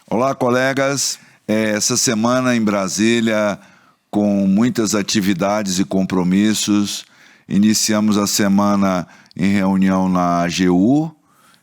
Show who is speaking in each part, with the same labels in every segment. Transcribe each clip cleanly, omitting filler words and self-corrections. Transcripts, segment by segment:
Speaker 1: Olá, colegas. Essa semana em Brasília, com muitas atividades e compromissos, iniciamos a semana em reunião na AGU,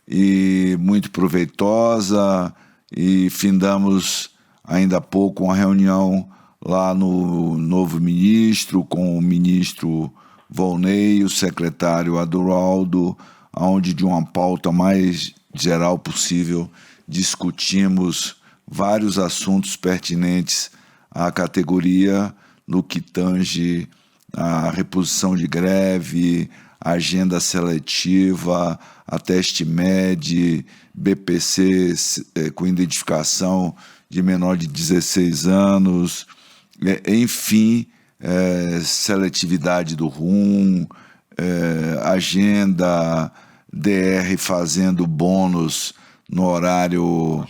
Speaker 1: e muito proveitosa, e findamos ainda há pouco uma reunião lá no novo ministro, com o ministro Volney, o secretário Adroaldo, onde de uma pauta mais geral possível discutimos vários assuntos pertinentes à categoria no que tange a reposição de greve, a agenda seletiva, a teste MED, BPC com identificação de menor de 16 anos, enfim, seletividade do RUM, agenda, DR fazendo bônus no horário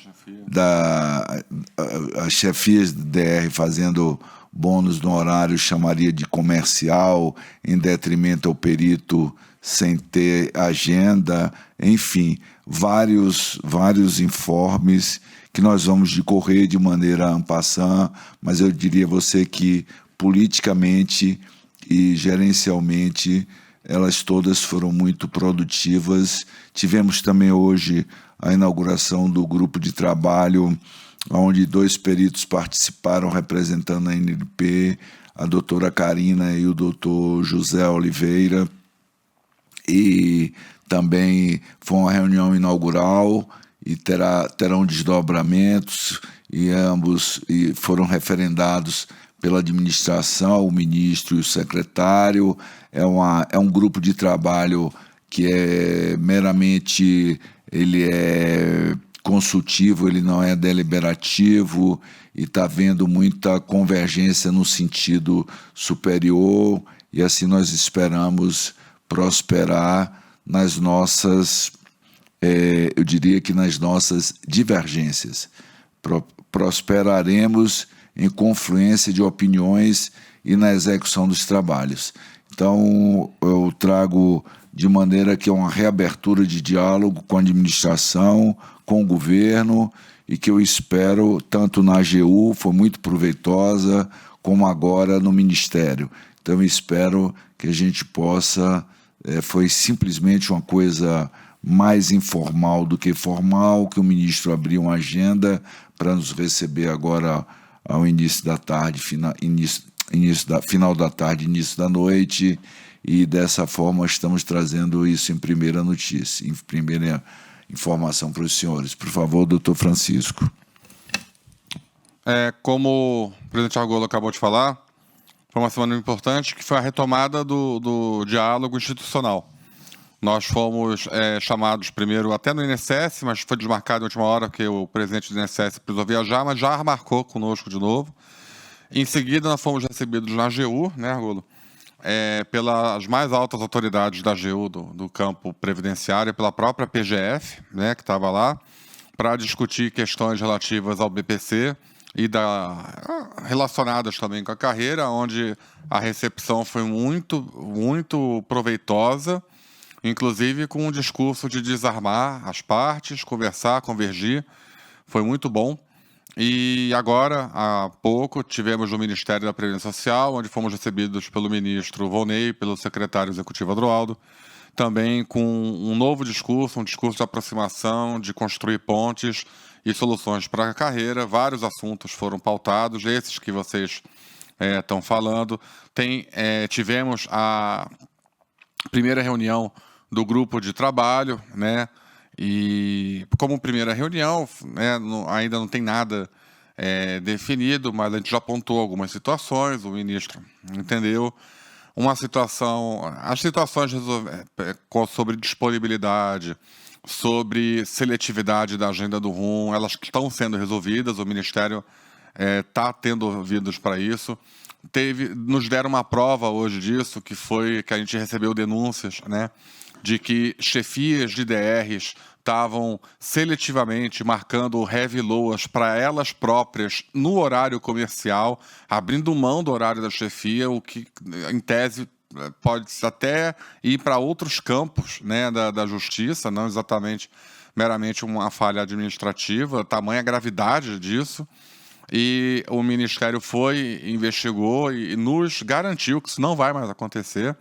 Speaker 1: as chefias de DR fazendo bônus no horário chamaria de comercial, em detrimento ao perito sem ter agenda, enfim, vários informes que nós vamos decorrer de maneira en passant, mas eu diria a você que politicamente e gerencialmente elas todas foram muito produtivas. Tivemos também hoje a inauguração do grupo de trabalho, onde 2 peritos participaram representando a NLP, a doutora Karina e o doutor José Oliveira, e também foi uma reunião inaugural e terão desdobramentos, e ambos foram referendados pela administração, o ministro e o secretário. É um grupo de trabalho que é meramente, ele é consultivo, ele não é deliberativo, e está havendo muita convergência no sentido superior, e assim nós esperamos prosperar nas nossas, eu diria que nas nossas divergências. Prosperaremos em confluência de opiniões e na execução dos trabalhos. Então, eu trago de maneira que é uma reabertura de diálogo com a administração, com o governo, e que eu espero, tanto na AGU, foi muito proveitosa, como agora no Ministério. Então, eu espero que a gente possa, foi simplesmente uma coisa mais informal do que formal, que o ministro abriu uma agenda para nos receber agora ao início da tarde, final da tarde, início da noite, e dessa forma estamos trazendo isso em primeira notícia, em primeira informação para os senhores. Por favor, doutor Francisco.
Speaker 2: Como o presidente Argolo acabou de falar, foi uma semana importante, que foi a retomada do diálogo institucional. Nós fomos chamados primeiro até no INSS, mas foi desmarcado em última hora, porque o presidente do INSS precisou viajar, mas já marcou conosco de novo. Em seguida, nós fomos recebidos na AGU, né, Argolo? Pelas mais altas autoridades da AGU, do campo previdenciário, pela própria PGF, né, que estava lá, para discutir questões relativas ao BPC e relacionadas também com a carreira, onde a recepção foi muito proveitosa, inclusive com um discurso de desarmar as partes, conversar, convergir. Foi muito bom. E agora, há pouco, tivemos no Ministério da Previdência Social, onde fomos recebidos pelo ministro Volney, pelo secretário executivo Adroaldo, também com um novo discurso, um discurso de aproximação, de construir pontes e soluções para a carreira. Vários assuntos foram pautados, esses que vocês estão falando. Tivemos a primeira reunião do grupo de trabalho, né? E como primeira reunião, né, ainda não tem nada definido, mas a gente já apontou algumas situações, o ministro entendeu uma situação, as situações sobre disponibilidade, sobre seletividade da agenda do RUM, elas estão sendo resolvidas, o Ministério está tendo ouvidos para isso. Nos deram uma prova hoje disso, que foi que a gente recebeu denúncias, né, de que chefias de DRs estavam seletivamente marcando heavy loas para elas próprias no horário comercial, abrindo mão do horário da chefia, o que, em tese, pode até ir para outros campos, né, da justiça, não exatamente meramente uma falha administrativa, tamanha a gravidade disso, e o Ministério investigou e nos garantiu que isso não vai mais acontecer.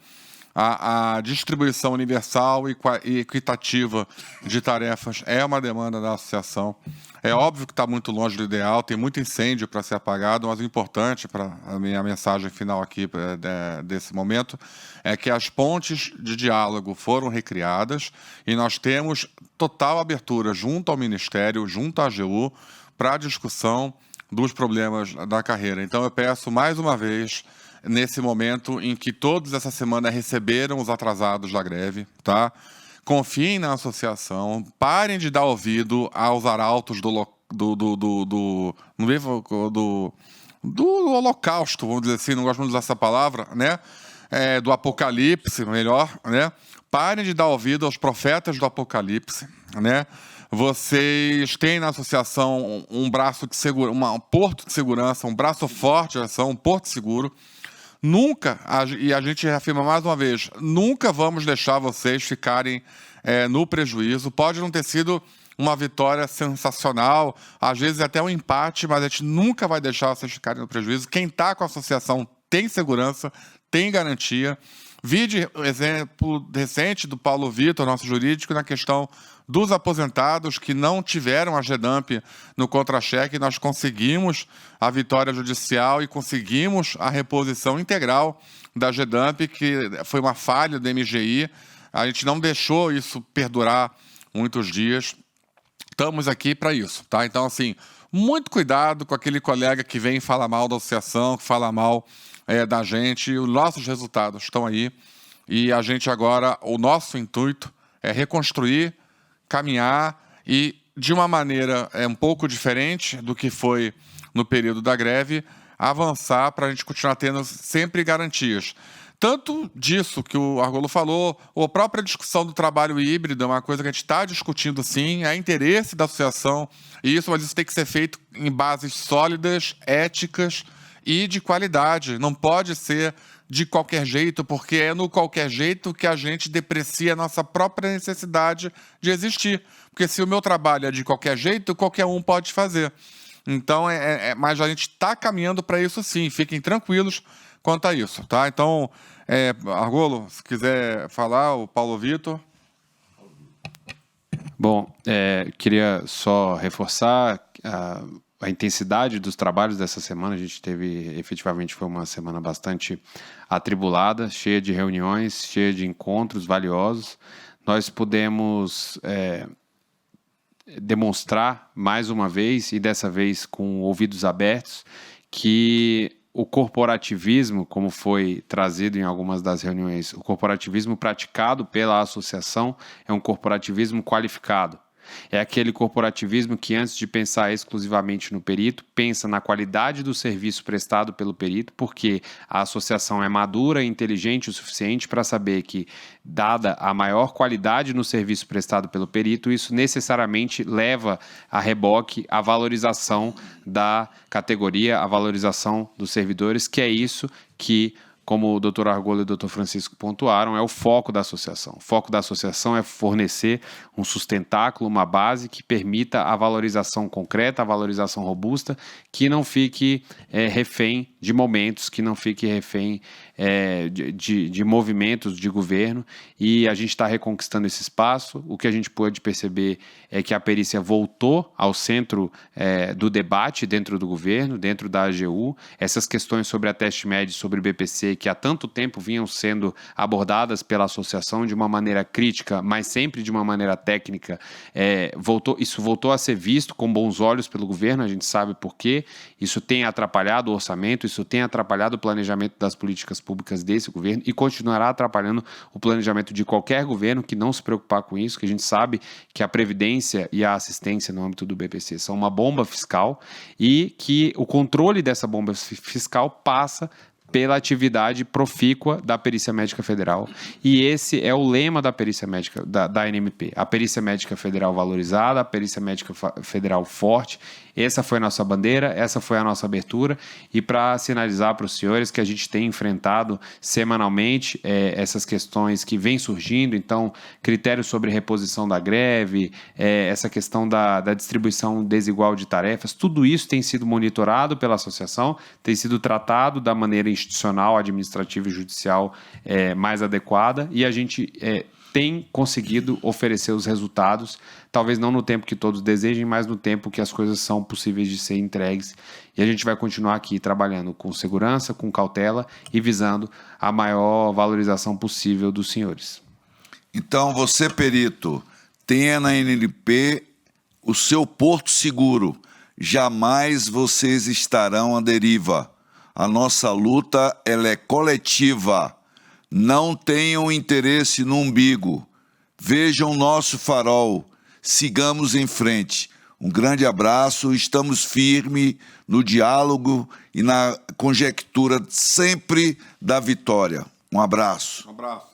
Speaker 2: A distribuição universal e equitativa de tarefas é uma demanda da associação. É óbvio que está muito longe do ideal, tem muito incêndio para ser apagado, mas o importante, para a minha mensagem final aqui desse momento, é que as pontes de diálogo foram recriadas e nós temos total abertura junto ao Ministério, junto à AGU, para a discussão dos problemas da carreira. Então, eu peço mais uma vez, nesse momento em que todos essa semana receberam os atrasados da greve, tá? Confiem na associação, parem de dar ouvido aos arautos do holocausto, vamos dizer assim, não gosto muito de usar essa palavra, né? Do apocalipse, melhor, né? Parem de dar ouvido aos profetas do apocalipse, né? Vocês têm na associação um braço de segurança, um porto de segurança, um braço forte de ação, um porto seguro. Nunca, e a gente reafirma mais uma vez, nunca vamos deixar vocês ficarem no prejuízo. Pode não ter sido uma vitória sensacional, às vezes até um empate, mas a gente nunca vai deixar vocês ficarem no prejuízo. Quem está com a associação tem segurança, tem garantia. Vide o exemplo recente do Paulo Vitor, nosso jurídico, na questão dos aposentados que não tiveram a GEDAMP no contra-cheque. Nós conseguimos a vitória judicial e conseguimos a reposição integral da GEDAMP, que foi uma falha do MGI. A gente não deixou isso perdurar muitos dias. Estamos aqui para isso, tá? Então, assim, muito cuidado com aquele colega que vem e fala mal da associação, que fala mal da gente. Os nossos resultados estão aí e a gente agora, o nosso intuito é reconstruir, caminhar e, de uma maneira um pouco diferente do que foi no período da greve, avançar para a gente continuar tendo sempre garantias. Tanto disso que o Argolo falou, ou a própria discussão do trabalho híbrido, é uma coisa que a gente está discutindo sim, é interesse da associação, mas isso tem que ser feito em bases sólidas, éticas e de qualidade. Não pode ser de qualquer jeito, porque é no qualquer jeito que a gente deprecia a nossa própria necessidade de existir. Porque se o meu trabalho é de qualquer jeito, qualquer um pode fazer. Então, mas a gente está caminhando para isso sim, fiquem tranquilos quanto a isso, tá? Então, Argolo, se quiser falar, o Paulo Vitor.
Speaker 3: Bom, queria só reforçar a intensidade dos trabalhos dessa semana. A gente teve, efetivamente, foi uma semana bastante atribulada, cheia de reuniões, cheia de encontros valiosos. Nós pudemos demonstrar, mais uma vez, e dessa vez com ouvidos abertos, que o corporativismo, como foi trazido em algumas das reuniões, o corporativismo praticado pela associação é um corporativismo qualificado. É aquele corporativismo que, antes de pensar exclusivamente no perito, pensa na qualidade do serviço prestado pelo perito, porque a associação é madura e inteligente o suficiente para saber que, dada a maior qualidade no serviço prestado pelo perito, isso necessariamente leva a reboque a valorização da categoria, a valorização dos servidores, que é isso que, como o Dr. Argolo e o Dr. Francisco pontuaram, é o foco da associação. O foco da associação é fornecer um sustentáculo, uma base que permita a valorização concreta, a valorização robusta, que não fique refém de momentos, que não fique refém de movimentos de governo, e a gente está reconquistando esse espaço. O que a gente pôde perceber é que a perícia voltou ao centro do debate dentro do governo, dentro da AGU. Essas questões sobre a teste média e sobre o BPC, que há tanto tempo vinham sendo abordadas pela associação de uma maneira crítica, mas sempre de uma maneira técnica, isso voltou a ser visto com bons olhos pelo governo. A gente sabe por quê. Isso tem atrapalhado o orçamento, isso tem atrapalhado o planejamento das políticas públicas desse governo e continuará atrapalhando o planejamento de qualquer governo que não se preocupar com isso, que a gente sabe que a previdência e a assistência no âmbito do BPC são uma bomba fiscal e que o controle dessa bomba fiscal passa pela atividade profícua da Perícia Médica Federal. E esse é o lema da Perícia Médica, da ANMP. A Perícia Médica Federal valorizada, a Perícia Médica Federal forte. Essa foi a nossa bandeira, essa foi a nossa abertura. E para sinalizar para os senhores que a gente tem enfrentado semanalmente essas questões que vêm surgindo, então, critérios sobre reposição da greve, essa questão da distribuição desigual de tarefas, tudo isso tem sido monitorado pela associação, tem sido tratado da maneira institucional, administrativa e judicial mais adequada, e a gente tem conseguido oferecer os resultados, talvez não no tempo que todos desejem, mas no tempo que as coisas são possíveis de ser entregues. E a gente vai continuar aqui trabalhando com segurança, com cautela e visando a maior valorização possível dos senhores.
Speaker 1: Então, você, perito, tenha na ANMP o seu porto seguro. Jamais vocês estarão à deriva. A nossa luta, ela é coletiva. Não tenham interesse no umbigo. Vejam nosso farol. Sigamos em frente. Um grande abraço. Estamos firmes no diálogo e na conjectura sempre da vitória. Um abraço.
Speaker 2: Um abraço.